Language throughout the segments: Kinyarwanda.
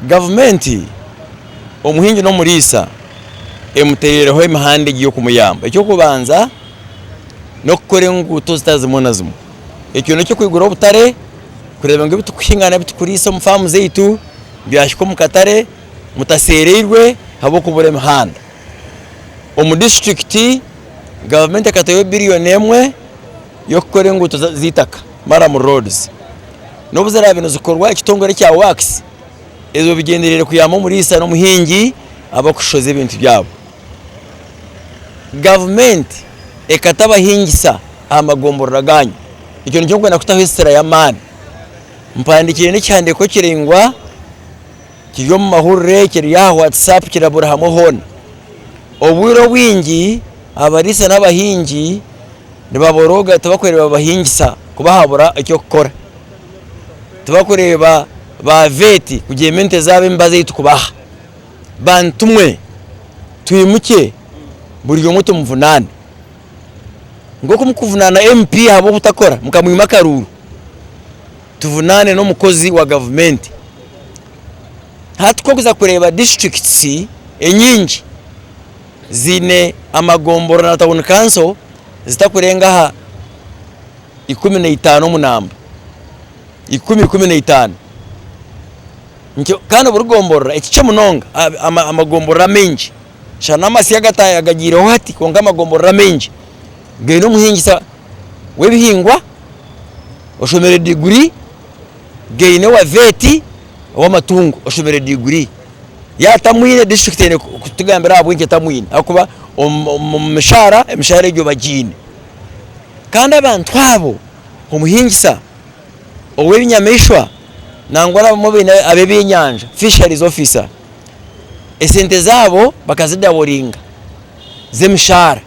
government omuhingi no murisa emuterereho imihanda igiye kumuyamba icyo kubanza no kukore nguto zitazimona zimwe ikintu cyo kwigura ubutare kureba ngo bitukwingana bitukurisa mu famu zeitu byashiko mu katare mutasereirwe habo kubure imihanda mu district government akatayo billion emwe yo kukore nguto zitaka Maramu roads no buzara bintu zikorwa ikitongore cya wax ezo bigenderere kuyamo murisa no muhingi abakushoze ibintu byabo government ekataba hingisa amagomborora ganyu ikintu cyo kwenda kutaho history ya man mpandikire n'cyande ko kirengwa kiyo mu mahurire kiri ya WhatsApp kirabura hamwe hone obwiro wingi abarisa n'abahingi nibaboroga tabakoreba abahingisa kubahabura icyo gukora tubakoreba ba veti kugemente zabe mbaze yitukubaha bantumwe tuyimuke buri yo muto muvunane ngo kumukuvunana MP habo butakora mukamwima karuru tuvunane no mukozi wa government hatko kuza kureba districts enyingi zine amagomboro na town council zitakurenga ha 15 munamba 15 Ncho kana burugombora ikice munonga amagombora menji shana masi yagataye agagiro hati konga amagombora menji geno muhingisa webihingwa oshomere degree geine wa veti wa matungo oshomere degree ya tamwine district ene kutugambira abwinke tamwine akuba mshara ryo bajine kandi abantu abo umuhingisa owebinyameshwa nangora mubine abebinyanja fisheries officer esente zabo bakazida boringa zemshara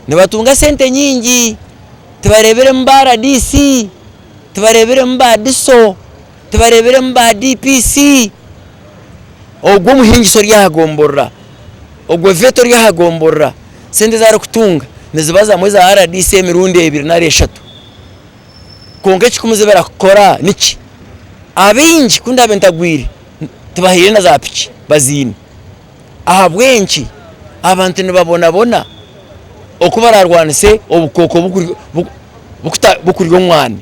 nibatunga sente nyingi tubarebere mbara DC tubarebere mba diso tubarebere mba DPC ogwo muhingiso ryahagombora ogwo veto ryahagombora sente zaro kutunga nizibaza mweza RDC mirundi 2 konge kikumuze barakora niki abinji kunda bentagwire tubahire na zapiki bazini ahabwenki abantu nibabona okubararwanise obukoko bukuriyo mwana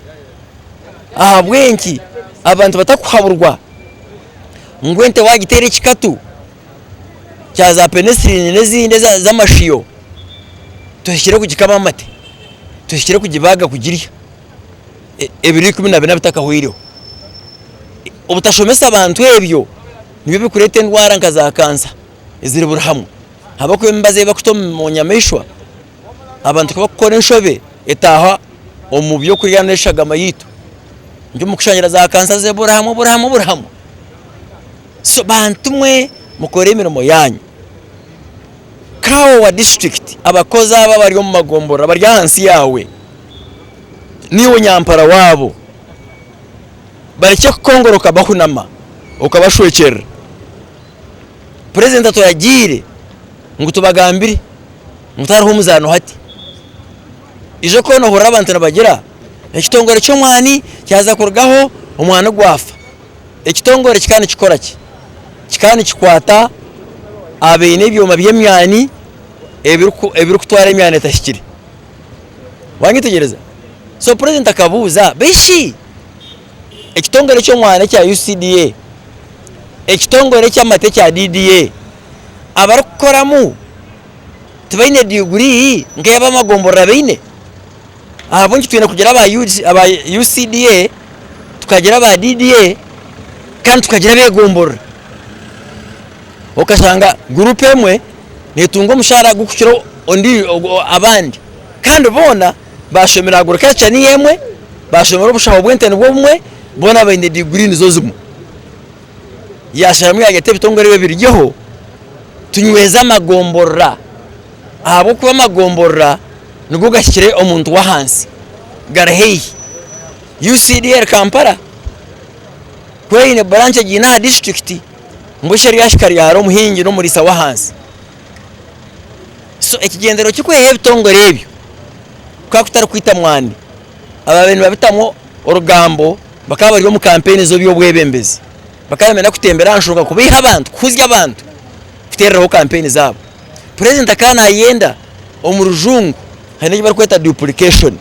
ahabwenki abantu batakuhaburwa ngwente wagitere kikatu cyaza penicillin nezinde z'amashiyo tuhishire kugikama amate tuhishire kugibaga kugirya ebiri 12 bitakahwiriho ubutashomesa abantu ebyo nibe bikurete ndwara nkaza kansa iziri burahamwe habako mbaze bakutoma nyameshwa abantu bakora nshobe etaha omubyo kuryaneshaga mayitu njo mukushanyira za kansa ze burahamwe so bantumwe mukore imirimo yanyu kawo wa district abakozi aba bari mu magombora bari hansi yawe niwo nyampara wabo bareke kongoroka bahunama ukabashwekera president atoyagire ngo tubagambire mutariho umuzano hati ijo kono hora abantu nabagira ekitongore cyo mwani cyaza kurgaho umwana gwafa ekitongore kikani kikoraki kikani kikwata abene byoma byemyani ebiru kutwara emyani etashikire wangitegereza so president akabuza beshi ekitongore cyo mwana cya UCDA ekitongore cy'amate cya DDA abarukoramu tubaine degree ngeba amagombora beine abonki twina kugira aba UCDA tukagira aba DDA kandi tukagira begombora okashanga groupe emwe netungo mushara gukukiro ondi abandi kandi bona bashomera agriculture ni yemwe bashomera ubushaho bwente nibwo bumwe bona baine degree nizo zimwe yashamwe yagete bitongore bibiryeho tunyweza amagombora abo kuba amagombora nugo gashyire omuntu wa hansi garahei UCDR Kampala kwene branch gina district mbusheri yashikari yaro muhingi no murisa wa hansi so ekigendero kikwehe bitongore ebyo kwa kutara kwita mwani ababeni babitamwo orugambo bakaba bari mu campaign zo byo bwebembezi bakamena kutembera anshoka kubiha abantu kuzya abantu kutereraho campaign zabo president akana yenda omurujungu hane bari kweta duplication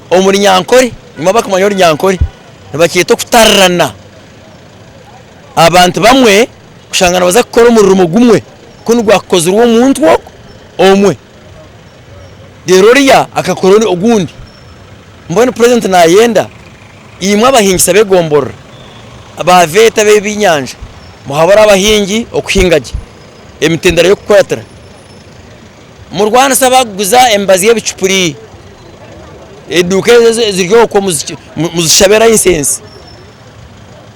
omuri nyankore nyuma bakamanyori nyankore bakiyito kutarrana abantu bamwe kushangana baza gukora umurumo gumwe kuno gwakoze uwo muntu wo omwe deroriya akakoroni ogundi mbone president na yenda imwe abahingisa begombora abaveta bebinyanja muhabara abahingi okuhingaje emitendera yo kukwatira mu Rwanda sabaguza embazi y'ebicupuri eduke ziryo ko muzishabera insense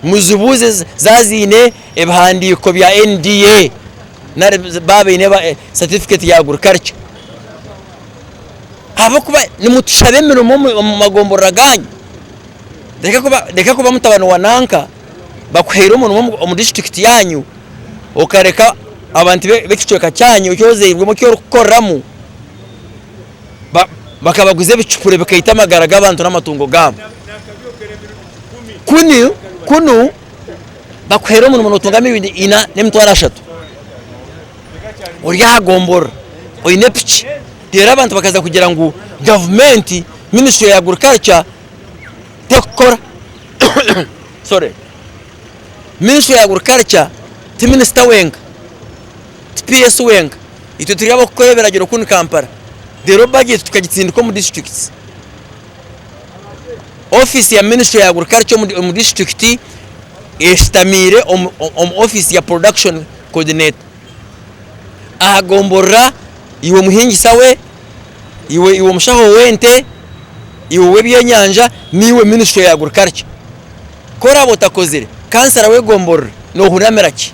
muzibuze zazine ebhandiko bya NDA na babe ne certificate ya agriculture abo kuba nimutushabe mirumo mu magombora ganyu deka kuba mutabano wananka bakuhera umuntu mu district yanyu okareka abantu bekicoka cyanyu cyozeyirwemo cyo rukoramo bakabaguze bicupure bakayita amagaraga abantu n'amatungo gabo kunu bakuhera umuntu utungamo ibindi ina n'emitwara 3 uri yagombora oyine pichi dera abantu bakaza kugira ngo government ministry ya agriculture tekora sorry ministry ya agriculture ti minister wenga PS wenga ito turiyabo kukoberagiro kuni Kampala dero budget tukagitsindiko mu districts office ya ministry ya agriculture mu district estamire office ya production coordinator agombora iwe muhingi sawe iwe mushaho wente iwe byenyanja niwe ministry ya agriculture kora botakozire kansara we gombora no hunameraki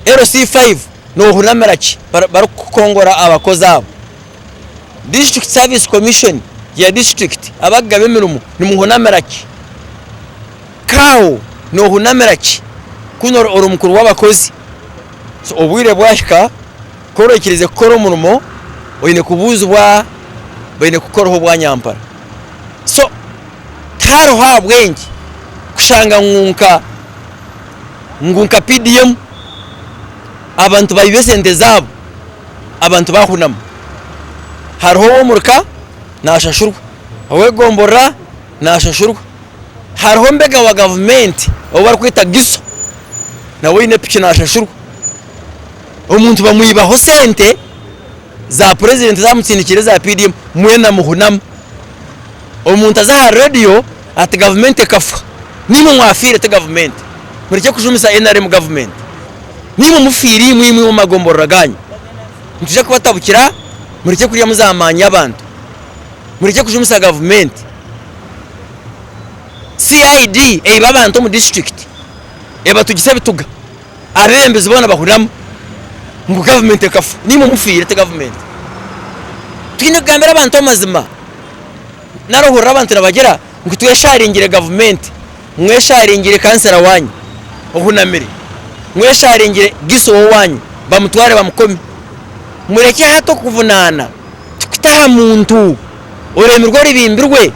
RC5 no hunameraki barukongora abakozi abo district service commission ya district abagabe mirumu ni muhunameraki kao no hunameraki kuno orumukuru w'abakozi so obwire bwashika kororekirize koro murumo oyine kubuzwa bayine kukoroho bwanyampara so taro habwengi kushanga ngunka PDM abantu bayibesente zabo abantu bahunama hariho murka nashashurwa awe gombora nashashurwa hariho mbega wa government obar kwita giso nawe ine pichi nashashurwa umuntu bamuyibaho sente za president zamutsindikire za PDM mwena muhunama umuntu azaha radio at government kafa nimwe mwafire te government mureke kujumisa NRM government nimwe mufiri mwimwe mu magombora ganyu ntuje kubatabukira mureke kuriya muzamanya abantu mureke kujumisa government CID babantu mu district batugise bituga arembeze bona bahuramo mu government kafu nimwe mufire te government twine gambera abantu amazima narohora abantu nabagera ngo twesharingire government mwesharingire kansera wanyu ohunamire mwesharingire giso wanyu bamutware bamukomi mureke hato kuvunana tukitaha muntu uremirwa ribimbirwe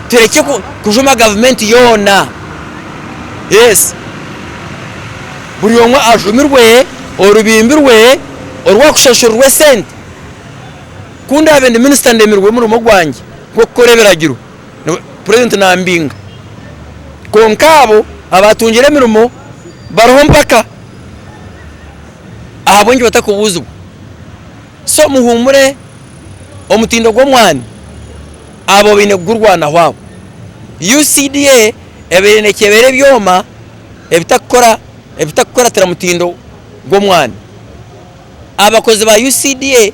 tureke kujuma government yona yes buri yomwe ajumirwe orubimbirwe orwakushashurwe sente kunda abende minister ndemirwe muri mugwanje ko koreberagiro president nambinga konkabo abatungire mirumo barompaka abonje batakubuzu so muhumure omutindo gwo mwani abo bine gurwana hwabo UCDA ebene kebere byoma ebitakora tera mutindo gwo mwani abakozi ba UCDA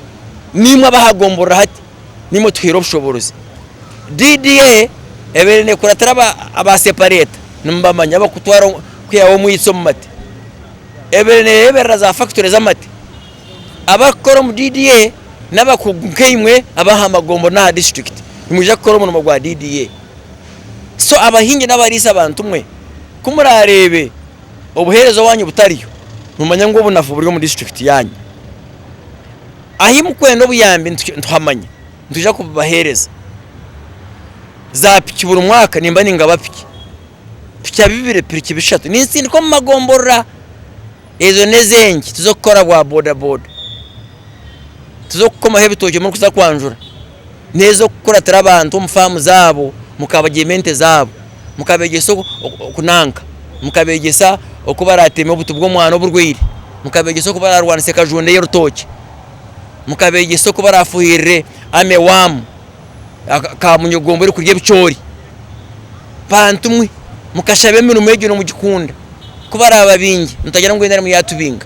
nimwe bahagombora hati nimwe tuhiro bushoborozi DDA ebene kuratara aba separate nimbamanya bakutwara kwiyawo muyitso mumate ebera za factory z'amate abakora mu DDA n'abakunkeyimwe abaha magombo na district nimuje gukora mu gwa DDA so abahingi n'abarisa abantu mwe kumurarebe obuherezo wanyu butariyo mumanya ngo bunafu buri mu district yanyu ahimukwendo buyambi ntuhamanya ntuje kubahereza za piki buri mwaka nimba ninga bapiki pya bibire piriki bishatu ninsindi ko magombora ezo nezengi tuzokora bwa boda boda tuzokoma hebitoje muri kuza kwanjura nezo gukora tarabantu mufamu zabo mukabagemente zabo mukabegesa kunanka mukabegesa okubarateme obutu bwo mwana oburwire mukabegesa okubararwanise kajunde y'urutoki mukabegesa okubarafuhirire amewamu ka munyogombo uri kurye bicori pantumwe mukashabe mirimo yegino mu gikunda kubaraba bingi mutagira ngo endera mu yatubinga